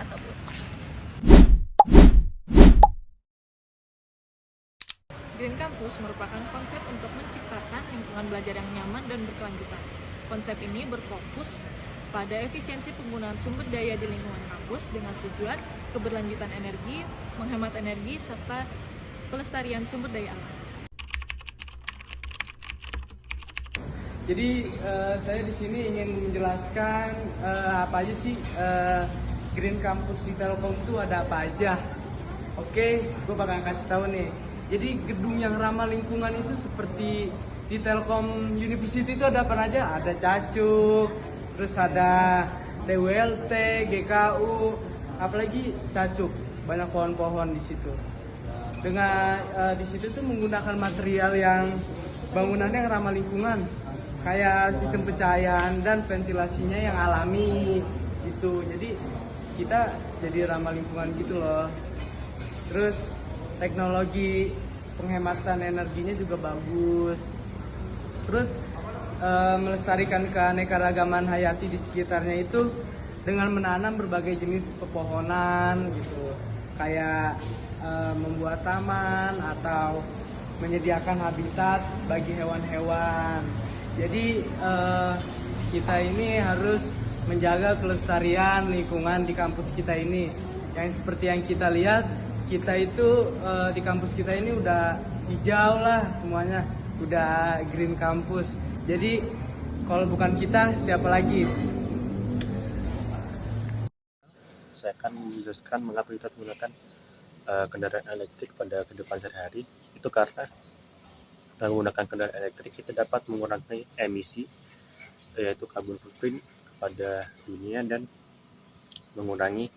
atau belum. Green Campus merupakan konsep untuk menciptakan lingkungan belajar yang nyaman dan berkelanjutan. Konsep ini berfokus pada efisiensi penggunaan sumber daya di lingkungan kampus dengan tujuan keberlanjutan energi, menghemat energi, serta pelestarian sumber daya alam. Jadi saya di sini ingin menjelaskan apa aja sih Green Campus di Telkom itu ada apa aja. Oke, gue bakal kasih tahu nih. Jadi gedung yang ramah lingkungan itu seperti di Telkom University itu ada apa aja? Ada Cacuk, terus ada TWLT, GKU, apalagi Cacuk. Banyak pohon-pohon di situ. Dengan di situ tuh menggunakan material yang bangunannya yang ramah lingkungan, kayak sistem pencahayaan dan ventilasinya yang alami gitu. Jadi kita jadi ramah lingkungan gitu loh. Terus teknologi penghematan energinya juga bagus. Terus melestarikan keanekaragaman hayati di sekitarnya itu dengan menanam berbagai jenis pepohonan gitu. Kayak membuat taman atau menyediakan habitat bagi hewan-hewan. Jadi kita ini harus menjaga kelestarian lingkungan di kampus kita ini. Yang seperti yang kita lihat, kita itu di kampus kita ini udah hijau lah semuanya, udah green campus. Jadi kalau bukan kita, siapa lagi? Saya akan menjelaskan mengapa kita menggunakan kendaraan elektrik pada kehidupan sehari-hari. Itu karena dengan menggunakan kendaraan elektrik kita dapat mengurangi emisi, yaitu carbon footprint kepada dunia, dan mengurangi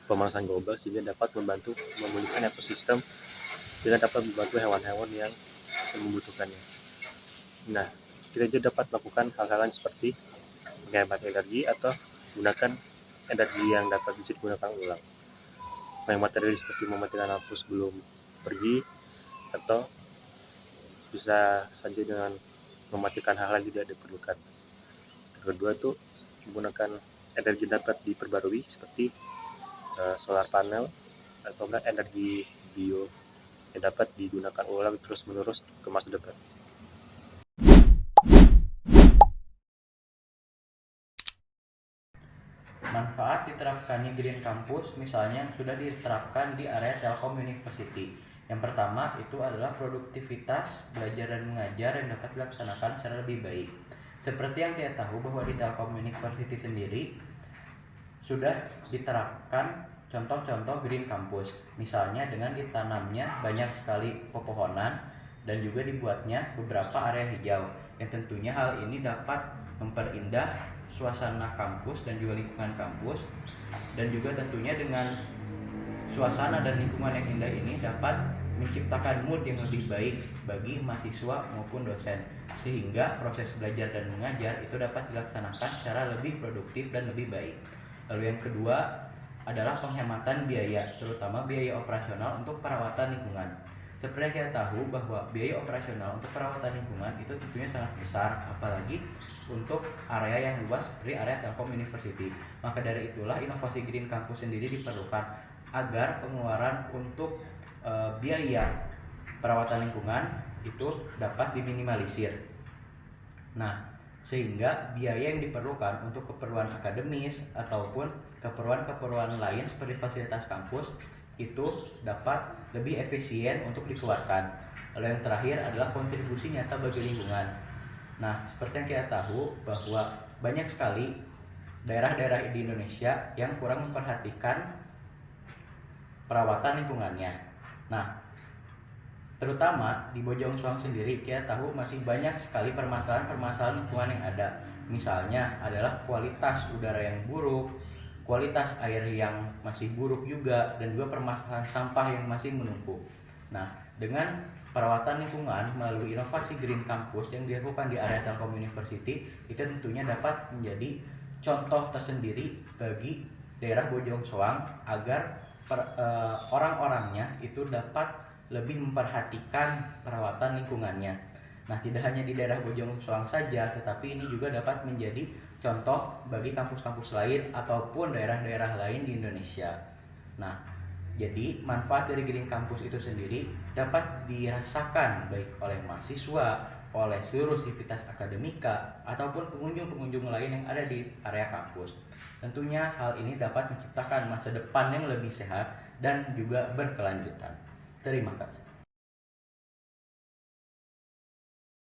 pemanasan global, sehingga dapat membantu memulihkan ekosistem, sehingga dapat membantu hewan-hewan yang membutuhkannya. Nah, kita juga dapat melakukan hal-hal seperti menghemat energi atau menggunakan energi yang dapat bisa digunakan ulang. Menghemat energi seperti mematikan lampu sebelum pergi, atau bisa saja dengan mematikan hal-hal yang tidak diperlukan. Yang kedua itu menggunakan energi dapat diperbarui seperti solar panel atau enggak energi bio yang dapat digunakan ulang terus-menerus ke masa depan. Manfaat diterapkannya Green Campus misalnya sudah diterapkan di area Telkom University. Yang pertama itu adalah produktivitas belajar dan mengajar yang dapat dilaksanakan secara lebih baik. Seperti yang kita tahu bahwa di Telkom University sendiri sudah diterapkan contoh-contoh Green Campus, misalnya dengan ditanamnya banyak sekali pepohonan dan juga dibuatnya beberapa area hijau, yang tentunya hal ini dapat memperindah suasana kampus dan juga lingkungan kampus, dan juga tentunya dengan suasana dan lingkungan yang indah ini dapat menciptakan mood yang lebih baik bagi mahasiswa maupun dosen, sehingga proses belajar dan mengajar itu dapat dilaksanakan secara lebih produktif dan lebih baik. Lalu yang kedua adalah penghematan biaya, terutama biaya operasional untuk perawatan lingkungan. Seperti yang kita tahu bahwa biaya operasional untuk perawatan lingkungan itu tentunya sangat besar, apalagi untuk area yang luas seperti area Telkom University. Maka dari itulah inovasi Green Campus sendiri diperlukan agar pengeluaran untuk biaya perawatan lingkungan itu dapat diminimalisir. Nah, sehingga biaya yang diperlukan untuk keperluan akademis ataupun keperluan-keperluan lain seperti fasilitas kampus itu dapat lebih efisien untuk dikeluarkan. Lalu yang terakhir adalah kontribusi nyata bagi lingkungan. Nah, seperti yang kita tahu bahwa banyak sekali daerah-daerah di Indonesia yang kurang memperhatikan perawatan lingkungannya. Nah, terutama di Bojong Soang sendiri kita tahu masih banyak sekali permasalahan-permasalahan lingkungan yang ada. Misalnya adalah kualitas udara yang buruk, kualitas air yang masih buruk juga, dan juga permasalahan sampah yang masih menumpuk. Nah, dengan perawatan lingkungan melalui inovasi Green Campus yang dilakukan di area Telkom University, itu tentunya dapat menjadi contoh tersendiri bagi daerah Bojong Soang agar orang-orangnya itu dapat lebih memperhatikan perawatan lingkungannya. Nah, tidak hanya di daerah Bojong Soang saja, tetapi ini juga dapat menjadi contoh bagi kampus-kampus lain ataupun daerah-daerah lain di Indonesia. Nah, jadi manfaat dari Green Campus itu sendiri dapat dirasakan baik oleh mahasiswa, oleh seluruh sivitas akademika, ataupun pengunjung-pengunjung lain yang ada di area kampus. Tentunya hal ini dapat menciptakan masa depan yang lebih sehat dan juga berkelanjutan. Terima kasih.